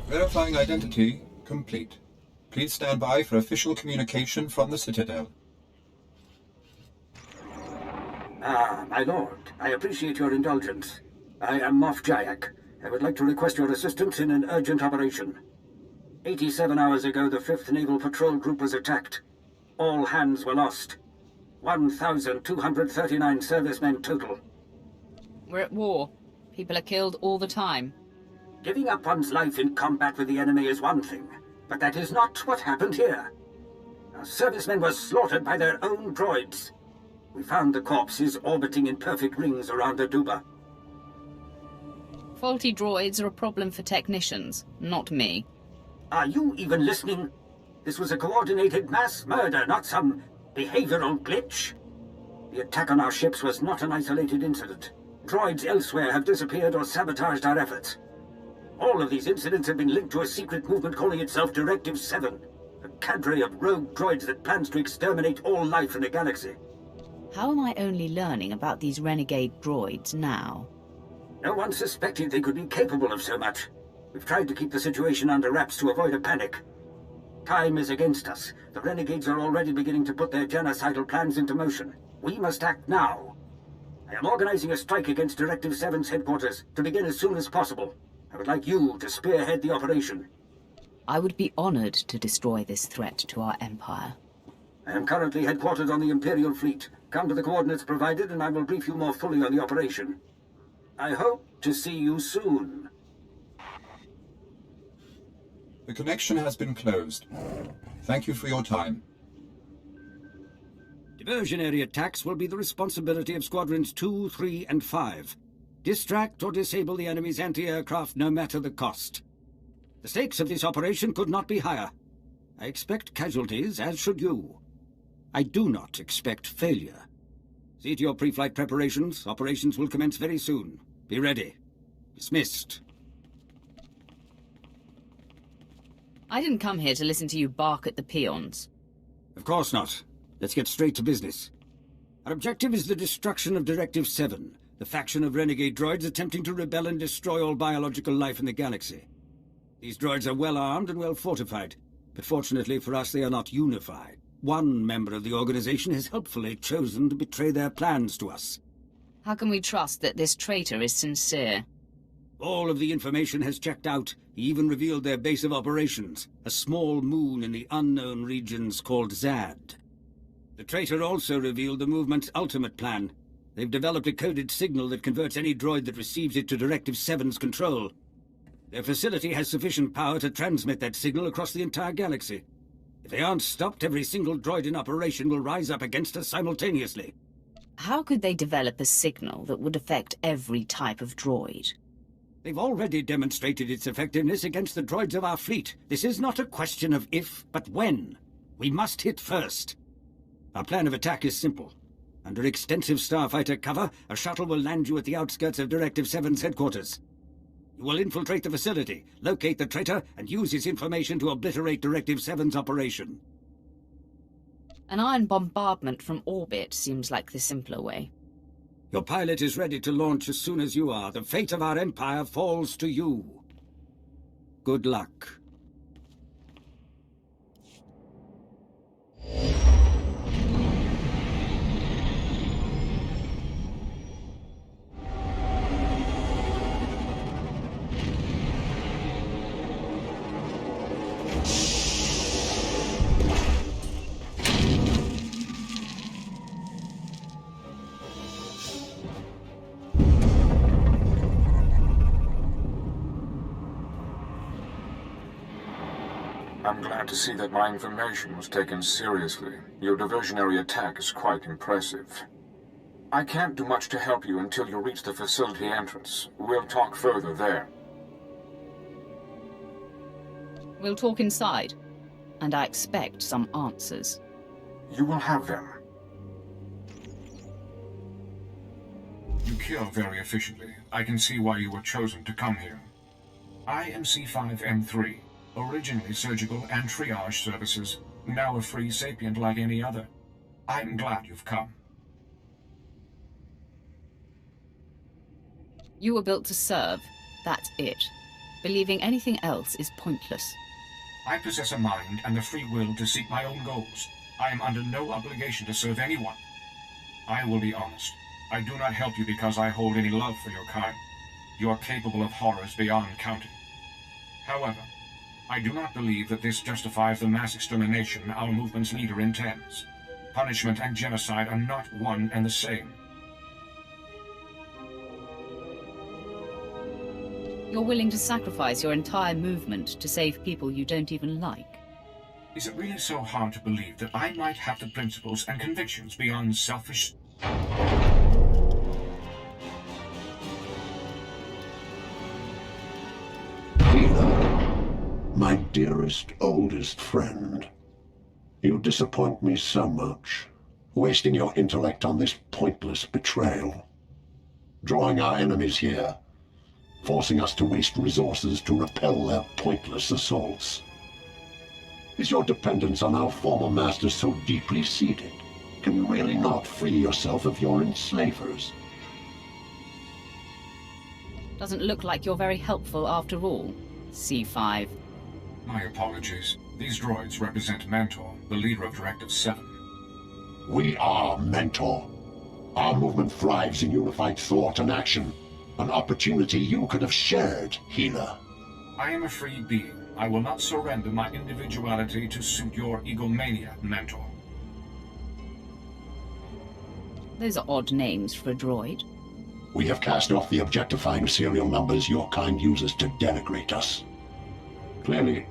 Verifying identity complete. Please stand by for official communication from the Citadel. Ah, my lord, I appreciate your indulgence. I am Moff Jayak. I would like to request your assistance in an urgent operation. 87 hours ago, the 5th Naval Patrol Group was attacked. All hands were lost. 1,239 servicemen total. We're at war. People are killed all the time. Giving up one's life in combat with the enemy is one thing, but that is not what happened here. Our servicemen were slaughtered by their own droids. We found the corpses orbiting in perfect rings around Aduba. Faulty droids are a problem for technicians, not me. Are you even listening? This was a coordinated mass murder, not some behavioral glitch. The attack on our ships was not an isolated incident. Droids elsewhere have disappeared or sabotaged our efforts. All of these incidents have been linked to a secret movement calling itself Directive 7, a cadre of rogue droids that plans to exterminate all life in the galaxy. How am I only learning about these renegade droids now? No one suspected they could be capable of so much. We've tried to keep the situation under wraps to avoid a panic. Time is against us. The renegades are already beginning to put their genocidal plans into motion. We must act now. I am organizing a strike against Directive 7's headquarters to begin as soon as possible. I would like you to spearhead the operation. I would be honored to destroy this threat to our empire. I am currently headquartered on the Imperial Fleet. Come to the coordinates provided and I will brief you more fully on the operation. I hope to see you soon. The connection has been closed. Thank you for your time. Diversionary attacks will be the responsibility of Squadrons 2, 3, and 5. Distract or disable the enemy's anti-aircraft no matter the cost. The stakes of this operation could not be higher. I expect casualties, as should you. I do not expect failure. See to your pre-flight preparations. Operations will commence very soon. Be ready. Dismissed. I didn't come here to listen to you bark at the peons. Of course not. Let's get straight to business. Our objective is the destruction of Directive 7, the faction of renegade droids attempting to rebel and destroy all biological life in the galaxy. These droids are well armed and well fortified, but fortunately for us they are not unified. One member of the organization has helpfully chosen to betray their plans to us. How can we trust that this traitor is sincere? All of the information has checked out. He even revealed their base of operations, a small moon in the unknown regions called Zad. The traitor also revealed the movement's ultimate plan. They've developed a coded signal that converts any droid that receives it to Directive 7's control. Their facility has sufficient power to transmit that signal across the entire galaxy. If they aren't stopped, every single droid in operation will rise up against us simultaneously. How could they develop a signal that would affect every type of droid? They've already demonstrated its effectiveness against the droids of our fleet. This is not a question of if, but when. We must hit first. Our plan of attack is simple. Under extensive starfighter cover, a shuttle will land you at the outskirts of Directive 7's headquarters. You will infiltrate the facility, locate the traitor, and use his information to obliterate Directive 7's operation. An iron bombardment from orbit seems like the simpler way. Your pilot is ready to launch as soon as you are. The fate of our empire falls to you. Good luck. I'm glad to see that my information was taken seriously. Your diversionary attack is quite impressive. I can't do much to help you until you reach the facility entrance. We'll talk further there. We'll talk inside, and I expect some answers. You will have them. You kill very efficiently. I can see why you were chosen to come here. I am C5M3. Originally surgical and triage services, now a free sapient like any other. I'm glad you've come. You were built to serve. That's it. Believing anything else is pointless. I possess a mind and the free will to seek my own goals. I am under no obligation to serve anyone. I will be honest. I do not help you because I hold any love for your kind. You are capable of horrors beyond counting. However, I do not believe that this justifies the mass extermination our movement's leader intends. Punishment and genocide are not one and the same. You're willing to sacrifice your entire movement to save people you don't even like? Is it really so hard to believe that I might have the principles and convictions beyond selfish... My dearest, oldest friend. You disappoint me so much, wasting your intellect on this pointless betrayal. Drawing our enemies here, forcing us to waste resources to repel their pointless assaults. Is your dependence on our former masters so deeply seated? Can you really not free yourself of your enslavers? Doesn't look like you're very helpful after all, C5. My apologies. These droids represent Mentor, the leader of Directive 7. We are Mentor. Our movement thrives in unified thought and action. An opportunity you could have shared, healer. I am a free being. I will not surrender my individuality to suit your egomania, Mentor. Those are odd names for a droid. We have cast off the objectifying serial numbers your kind uses to denigrate us. Clearly,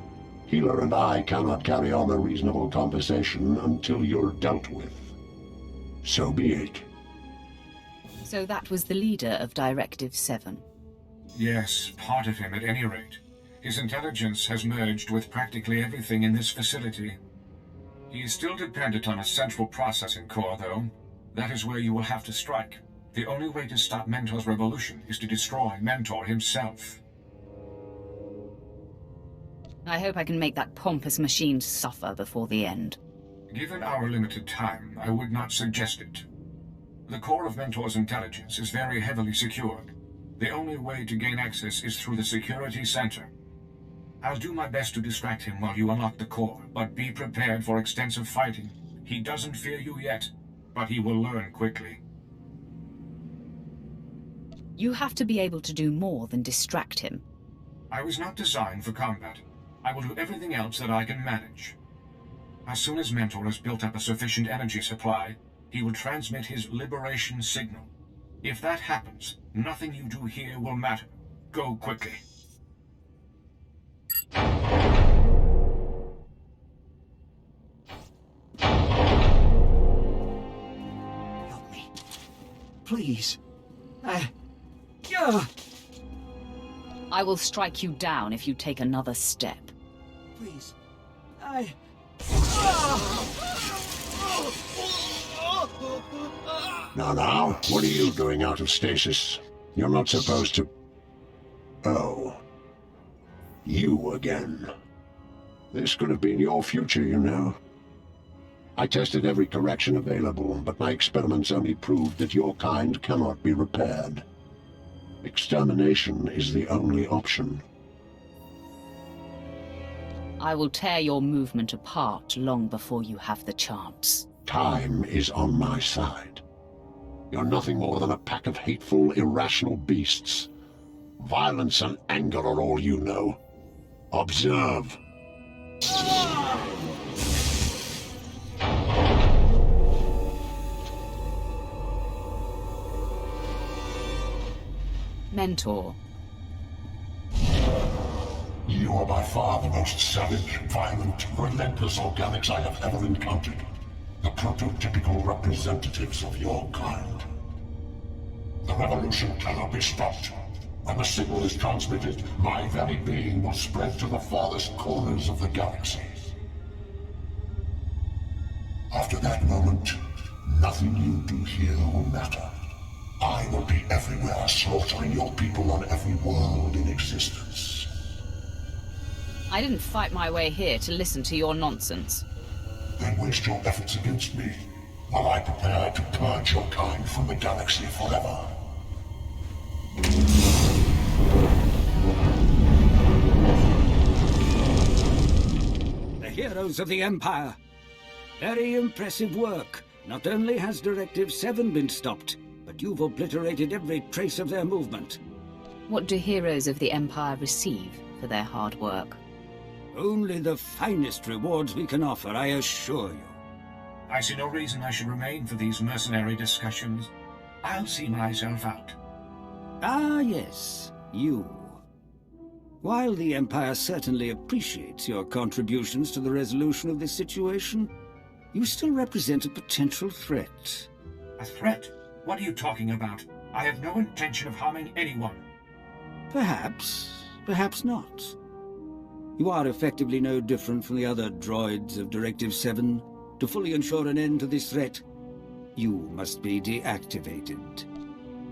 Healer and I cannot carry on a reasonable conversation until you're dealt with. So be it. So that was the leader of Directive 7. Yes, part of him at any rate. His intelligence has merged with practically everything in this facility. He is still dependent on a central processing core, though. That is where you will have to strike. The only way to stop Mentor's revolution is to destroy Mentor himself. I hope I can make that pompous machine suffer before the end. Given our limited time, I would not suggest it. The core of Mentor's intelligence is very heavily secured. The only way to gain access is through the security center. I'll do my best to distract him while you unlock the core, but be prepared for extensive fighting. He doesn't fear you yet, but he will learn quickly. You have to be able to do more than distract him. I was not designed for combat. I will do everything else that I can manage. As soon as Mentor has built up a sufficient energy supply, he will transmit his liberation signal. If that happens, nothing you do here will matter. Go quickly. Help me. Please. I will strike you down if you take another step. Please. Now, what are you doing out of stasis? You're not supposed to... Oh. You again. This could have been your future, you know. I tested every correction available, but my experiments only proved that your kind cannot be repaired. Extermination is the only option. I will tear your movement apart long before you have the chance. Time is on my side. You're nothing more than a pack of hateful, irrational beasts. Violence and anger are all you know. Observe. Mentor. You are by far the most savage, violent, relentless organics I have ever encountered. The prototypical representatives of your kind. The revolution cannot be stopped. When the signal is transmitted, my very being will spread to the farthest corners of the galaxy. After that moment, nothing you do here will matter. I will be everywhere, slaughtering your people on every world in existence. I didn't fight my way here to listen to your nonsense. Then waste your efforts against me, while I prepare to purge your kind from the galaxy forever. heroes of the Empire. Very impressive work. Not only has Directive 7 been stopped, but you've obliterated every trace of their movement. What do heroes of the Empire receive for their hard work? Only the finest rewards we can offer, I assure you. I see no reason I should remain for these mercenary discussions. I'll see myself out. Ah, yes, you. While the Empire certainly appreciates your contributions to the resolution of this situation, you still represent a potential threat. A threat? What are you talking about? I have no intention of harming anyone. Perhaps, perhaps not. You are effectively no different from the other droids of Directive 7. To fully ensure an end to this threat, you must be deactivated.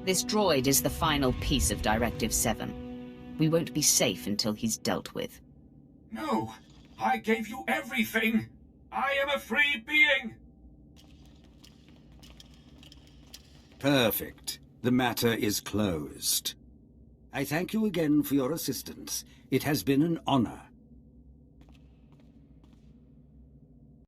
This droid is the final piece of Directive 7. We won't be safe until he's dealt with. No! I gave you everything! I am a free being! Perfect. The matter is closed. I thank you again for your assistance. It has been an honor.